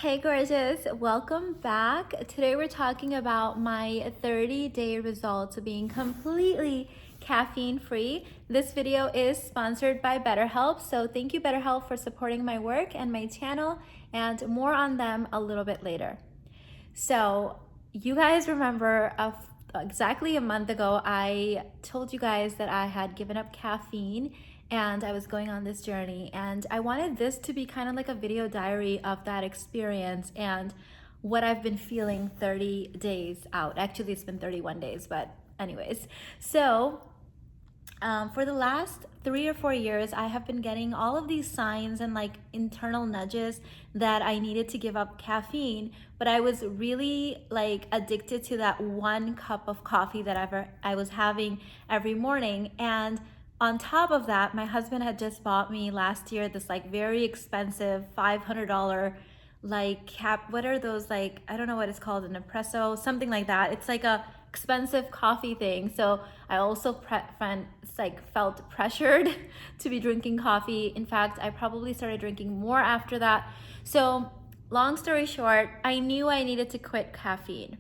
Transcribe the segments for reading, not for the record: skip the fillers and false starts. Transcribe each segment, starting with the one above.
Hey gorgeous, welcome back. Today we're talking about my 30-day results of being completely caffeine free. This video is sponsored by BetterHelp, so thank you BetterHelp for supporting my work and my channel, and more on them a little bit later. So you guys remember exactly a month ago, I told you guys that I had given up caffeine and I was going on this journey, and I wanted this to be kind of like a video diary of that experience and what I've been feeling 30 days out. Actually, it's been 31 days, but anyways. So for the last 3 or 4 years, I have been getting all of these signs and like internal nudges that I needed to give up caffeine, but I was really like addicted to that 1 cup of coffee that I was having every morning. And on top of that, my husband had just bought me last year this like very expensive $500 what are those, like, I don't know what it's called, an espresso, something like that. It's like a expensive coffee thing. So I also felt pressured to be drinking coffee. In fact, I probably started drinking more after that. So long story short, I knew I needed to quit caffeine.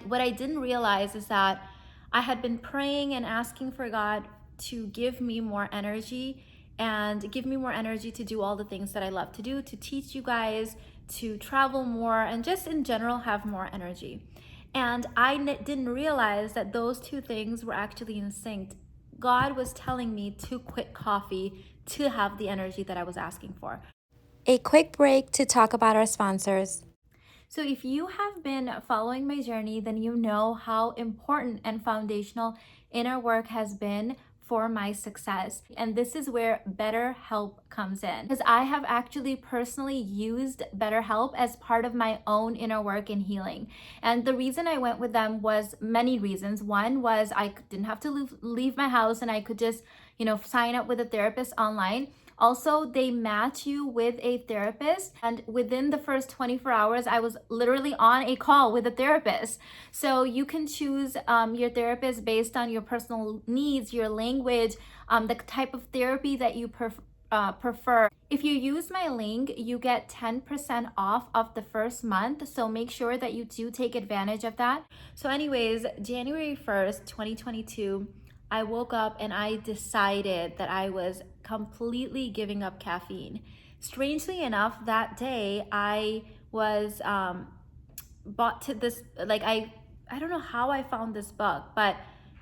What I didn't realize is that I had been praying and asking for God to give me more energy and give me more energy to do all the things that I love to do, to teach you guys, to travel more, and just in general have more energy. And I didn't realize that those two things were actually in sync. God was telling me to quit coffee to have the energy that I was asking for. A quick break to talk about our sponsors. So if you have been following my journey, then you know how important and foundational inner work has been for my success. And this is where BetterHelp comes in, because I have actually personally used BetterHelp as part of my own inner work and healing. And the reason I went with them was many reasons. One was I didn't have to leave my house and I could just, sign up with a therapist online. Also, they match you with a therapist, and within the first 24 hours, I was literally on a call with a therapist. So you can choose your therapist based on your personal needs, your language, the type of therapy that you prefer. If you use my link, you get 10% off of the first month. So make sure that you do take advantage of that. So anyways, January 1st, 2022, I woke up and I decided that I was completely giving up caffeine. Strangely enough, that day I was bought to this, like, I don't know how I found this book, but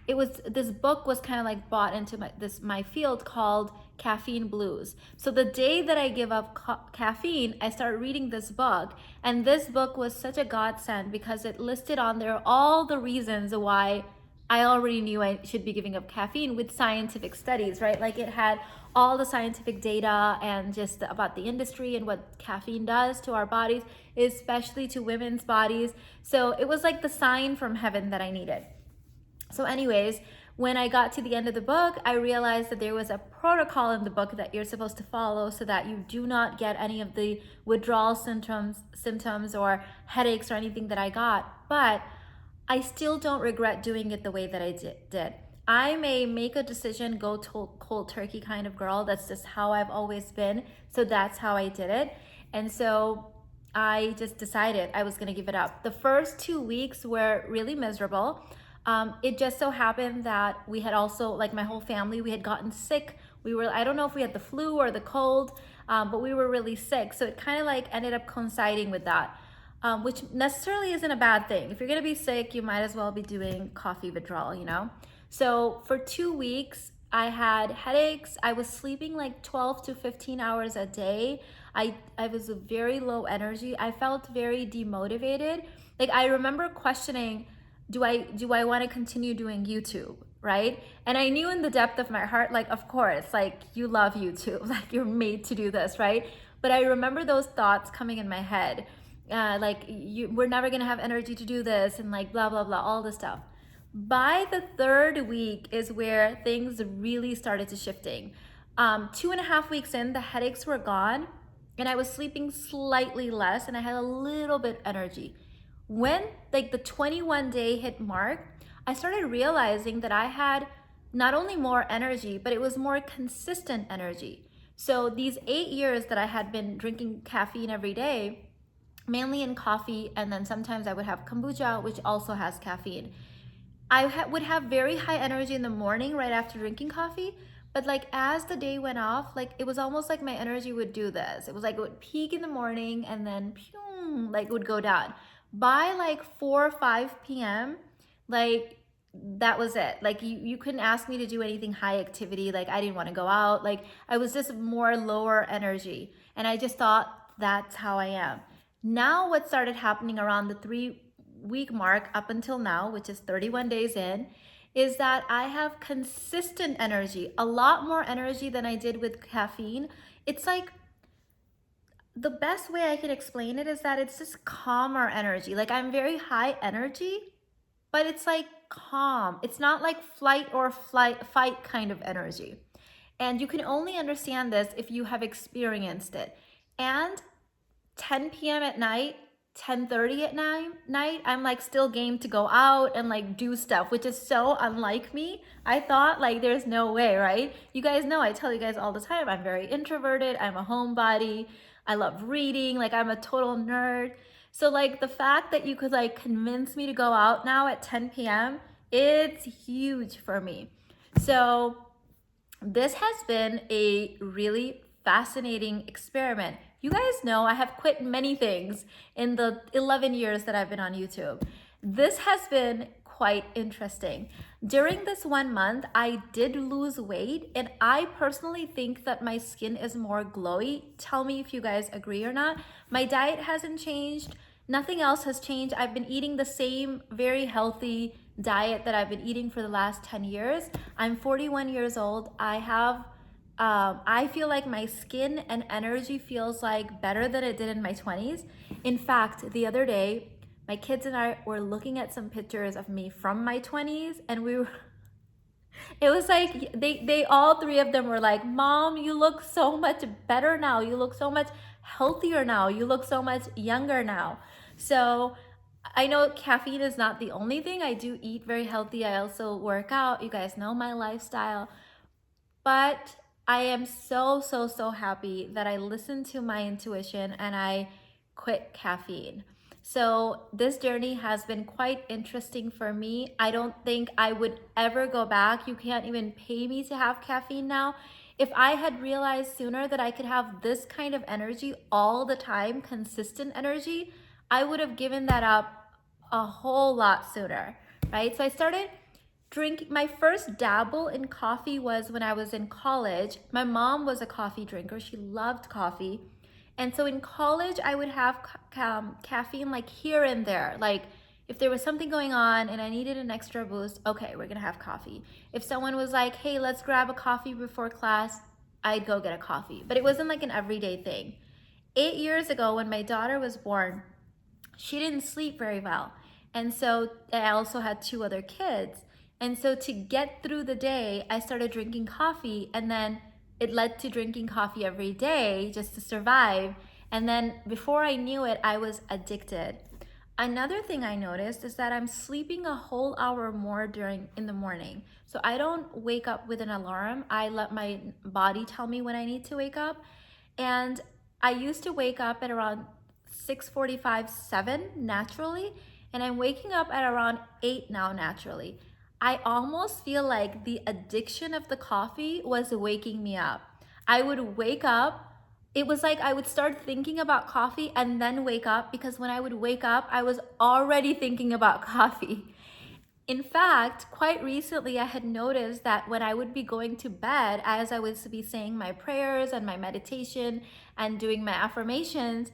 this book was kind of like bought into my field, called Caffeine Blues. So the day that I give up caffeine, I started reading this book, and this book was such a godsend because it listed on there all the reasons why I already knew I should be giving up caffeine, with scientific studies, right? Like, it had all the scientific data and just about the industry and what caffeine does to our bodies, especially to women's bodies. So it was like the sign from heaven that I needed. So anyways, when I got to the end of the book, I realized that there was a protocol in the book that you're supposed to follow so that you do not get any of the withdrawal symptoms or headaches or anything that I got. But I still don't regret doing it the way that I did. I may make a decision, go to cold turkey kind of girl. That's just how I've always been. So that's how I did it. And so I just decided I was going to give it up. The first 2 weeks were really miserable. It just so happened that we had also, like, my whole family, we had gotten sick. I don't know if we had the flu or the cold, but we were really sick. So it kind of like ended up coinciding with that. Which necessarily isn't a bad thing. If you're gonna be sick, you might as well be doing coffee withdrawal. So for 2 weeks, I had headaches. I was sleeping like 12 to 15 hours a day. I was very low energy. I felt very demotivated. Like, I remember questioning, do I want to continue doing YouTube, right? And I knew in the depth of my heart, like, of course, like, you love YouTube, like, you're made to do this, right? But I remember those thoughts coming in my head. We're never gonna have energy to do this, and like blah blah blah, all this stuff. By the third week is where things really started to shifting. 2.5 weeks in, the headaches were gone, and I was sleeping slightly less, and I had a little bit energy. When like the 21-day hit mark, I started realizing that I had not only more energy, but it was more consistent energy. So these 8 years that I had been drinking caffeine every day, mainly in coffee, and then sometimes I would have kombucha, which also has caffeine. Would have very high energy in the morning right after drinking coffee, but like as the day went off, like it was almost like my energy would do this. It was like it would peak in the morning and then pew, like it would go down. By like 4 or 5 p.m., like that was it. Like you couldn't ask me to do anything high activity. Like I didn't want to go out. Like I was just more lower energy. And I just thought that's how I am. Now what started happening around the 3 week mark up until now, which is 31 days in, is that I have consistent energy, a lot more energy than I did with caffeine. It's like the best way I can explain it is that it's just calmer energy. Like I'm very high energy, but it's like calm. It's not like flight or fight kind of energy. And you can only understand this if you have experienced it. And 10 p.m. at night, 10:30 at night, I'm like still game to go out and like do stuff, which is so unlike me. I thought like there's no way, right? You guys know I tell you guys all the time I'm very introverted, I'm a homebody, I love reading, like I'm a total nerd. So like the fact that you could like convince me to go out now at 10 p.m., it's huge for me. So this has been a really fascinating experiment. You guys know I have quit many things in the 11 years that I've been on YouTube. This has been quite interesting. During this 1 month, I did lose weight, and I personally think that my skin is more glowy. Tell me if you guys agree or not. My diet hasn't changed. Nothing else has changed. I've been eating the same very healthy diet that I've been eating for the last 10 years. I'm 41 years old. I feel like my skin and energy feels like better than it did in my 20s. In fact, the other day, my kids and I were looking at some pictures of me from my 20s, and it was like they all three of them were like, "Mom, you look so much better now. You look so much healthier now. You look so much younger now." So I know caffeine is not the only thing. I do eat very healthy. I also work out. You guys know my lifestyle. But I am so, so, so happy that I listened to my intuition and I quit caffeine. So this journey has been quite interesting for me. I don't think I would ever go back. You can't even pay me to have caffeine now. If I had realized sooner that I could have this kind of energy all the time, consistent energy, I would have given that up a whole lot sooner, right? So I started drinking. My first dabble in coffee was when I was in college. My mom was a coffee drinker. She loved coffee. And so in college, I would have caffeine like here and there. Like if there was something going on and I needed an extra boost, okay, we're gonna have coffee. If someone was like, hey, let's grab a coffee before class, I'd go get a coffee. But it wasn't like an everyday thing. 8 years ago, when my daughter was born, she didn't sleep very well. And so I also had two other kids. And so to get through the day, I started drinking coffee, and then it led to drinking coffee every day just to survive. And then before I knew it, I was addicted. Another thing I noticed is that I'm sleeping a whole hour more in the morning. So I don't wake up with an alarm. I let my body tell me when I need to wake up. And I used to wake up at around 6:45, 7 naturally, and I'm waking up at around 8 now naturally. I almost feel like the addiction of the coffee was waking me up. I would wake up. It was like I would start thinking about coffee and then wake up, because when I would wake up, I was already thinking about coffee. In fact, quite recently, I had noticed that when I would be going to bed, as I would be saying my prayers and my meditation and doing my affirmations,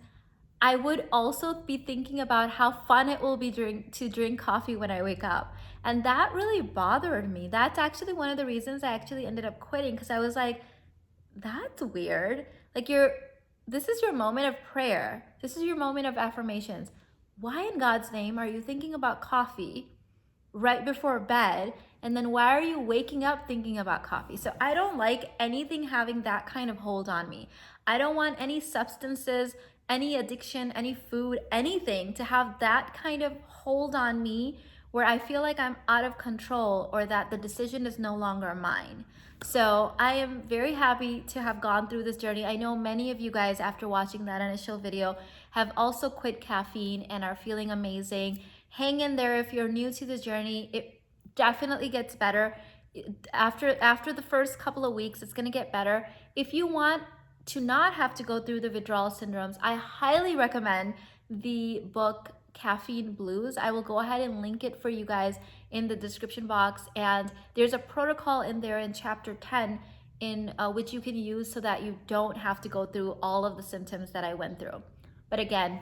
I would also be thinking about how fun it will be to drink coffee when I wake up. And that really bothered me. That's actually one of the reasons I actually ended up quitting, because I was like, that's weird. Like this is your moment of prayer. This is your moment of affirmations. Why in God's name are you thinking about coffee right before bed? And then why are you waking up thinking about coffee? So I don't like anything having that kind of hold on me. I don't want any substances, any addiction, any food, anything to have that kind of hold on me where I feel like I'm out of control or that the decision is no longer mine. So I am very happy to have gone through this journey. I know many of you guys, after watching that initial video, have also quit caffeine and are feeling amazing. Hang in there if you're new to the journey. It definitely gets better. After the first couple of weeks, it's gonna get better. If you want to not have to go through the withdrawal syndromes, I highly recommend the book Caffeine Blues. I will go ahead and link it for you guys in the description box, and there's a protocol in there in chapter 10 in which you can use so that you don't have to go through all of the symptoms that I went through. But again,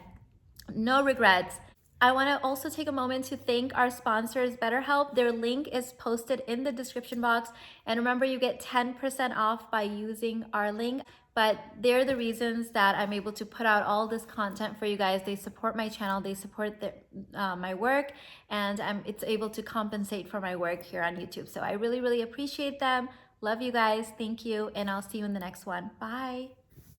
no regrets. I want to also take a moment to thank our sponsors, BetterHelp. Their link is posted in the description box. And remember, you get 10% off by using our link. But they're the reasons that I'm able to put out all this content for you guys. They support my channel, they support my work, and it's able to compensate for my work here on YouTube. So I really, really appreciate them. Love you guys. Thank you. And I'll see you in the next one. Bye.